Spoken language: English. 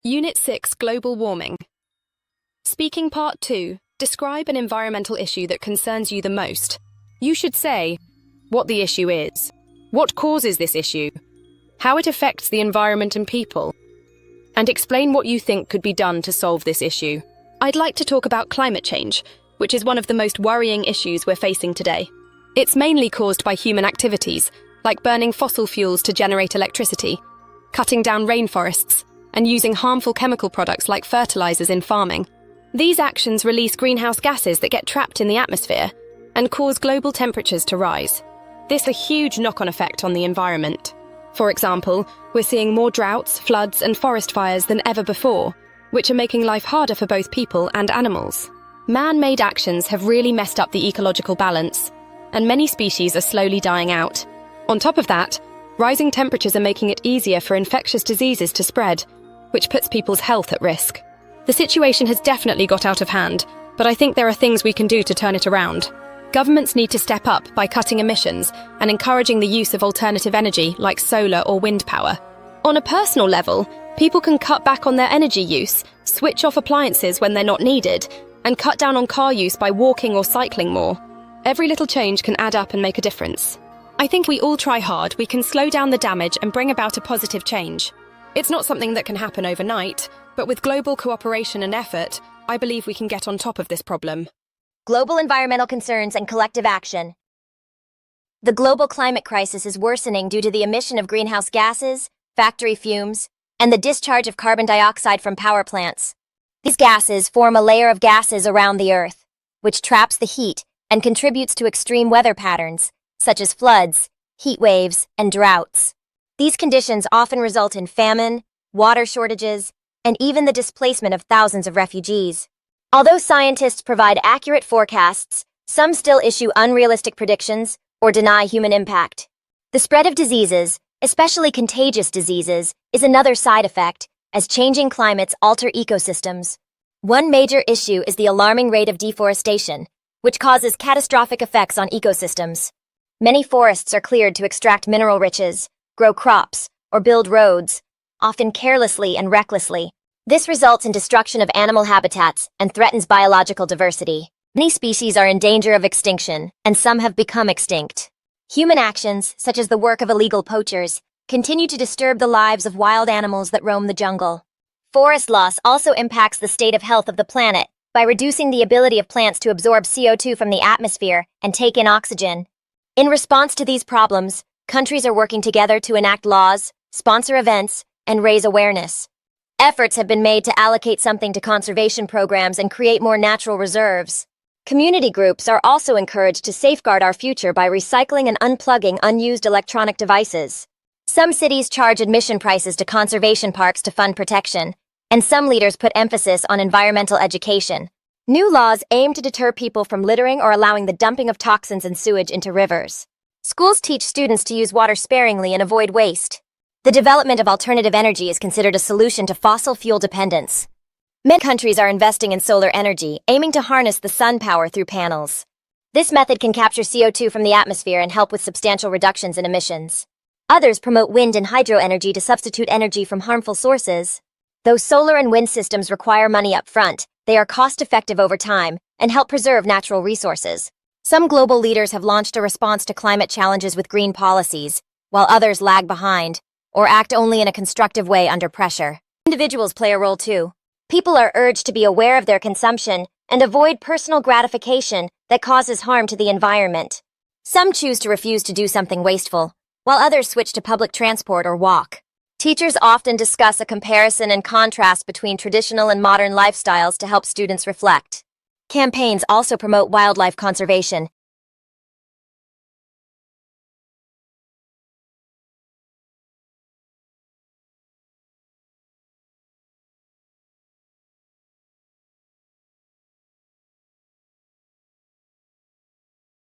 Unit 6 Global Warming. Speaking Part 2. Describe an environmental issue that concerns you the most. You should say what the issue is, what causes this issue, how it affects the environment and people, and explain what you think could be done to solve this issue. I'd like to talk about climate change, which is one of the most worrying issues we're facing today. It's mainly caused by human activities, like burning fossil fuels to generate electricity, cutting down rainforests, and using harmful chemical products like fertilizers in farming. These actions release greenhouse gases that get trapped in the atmosphere and cause global temperatures to rise. This has a huge knock-on effect on the environment. For example, we're seeing more droughts, floods, and forest fires than ever before, which are making life harder for both people and animals. Man-made actions have really messed up the ecological balance, and many species are slowly dying out. On top of that, rising temperatures are making it easier for infectious diseases to spread, which puts people's health at risk. The situation has definitely got out of hand, but I think there are things we can do to turn it around. Governments need to step up by cutting emissions and encouraging the use of alternative energy like solar or wind power. On a personal level, people can cut back on their energy use, switch off appliances when they're not needed, and cut down on car use by walking or cycling more. Every little change can add up and make a difference. I think we all try hard, we can slow down the damage and bring about a positive change. It's not something that can happen overnight, but with global cooperation and effort, I believe we can get on top of this problem. Global environmental concerns and collective action. The global climate crisis is worsening due to the emission of greenhouse gases, factory fumes, and the discharge of carbon dioxide from power plants. These gases form a layer of gases around the Earth, which traps the heat and contributes to extreme weather patterns, such as floods, heat waves, and droughts. These conditions often result in famine, water shortages, and even the displacement of thousands of refugees. Although scientists provide accurate forecasts, some still issue unrealistic predictions or deny human impact. The spread of diseases, especially contagious diseases, is another side effect, as changing climates alter ecosystems. One major issue is the alarming rate of deforestation, which causes catastrophic effects on ecosystems. Many forests are cleared to extract mineral riches, grow crops, or build roads, often carelessly and recklessly. This results in destruction of animal habitats and threatens biological diversity. Many species are in danger of extinction, and some have become extinct. Human actions, such as the work of illegal poachers, continue to disturb the lives of wild animals that roam the jungle. Forest loss also impacts the state of health of the planet by reducing the ability of plants to absorb CO2 from the atmosphere and take in oxygen. In response to these problems, countries are working together to enact laws, sponsor events, and raise awareness. Efforts have been made to allocate something to conservation programs and create more natural reserves. Community groups are also encouraged to safeguard our future by recycling and unplugging unused electronic devices. Some cities charge admission prices to conservation parks to fund protection, and some leaders put emphasis on environmental education. New laws aim to deter people from littering or allowing the dumping of toxins and sewage into rivers. Schools teach students to use water sparingly and avoid waste. The development of alternative energy is considered a solution to fossil fuel dependence. Many countries are investing in solar energy, aiming to harness the sun power through panels. This method can capture CO2 from the atmosphere and help with substantial reductions in emissions. Others promote wind and hydro energy to substitute energy from harmful sources. Though solar and wind systems require money up front, they are cost-effective over time and help preserve natural resources. Some global leaders have launched a response to climate challenges with green policies, while others lag behind or act only in a constructive way under pressure. Individuals play a role too. People are urged to be aware of their consumption and avoid personal gratification that causes harm to the environment. Some choose to refuse to do something wasteful, while others switch to public transport or walk. Teachers often discuss a comparison and contrast between traditional and modern lifestyles to help students reflect. Campaigns also promote wildlife conservation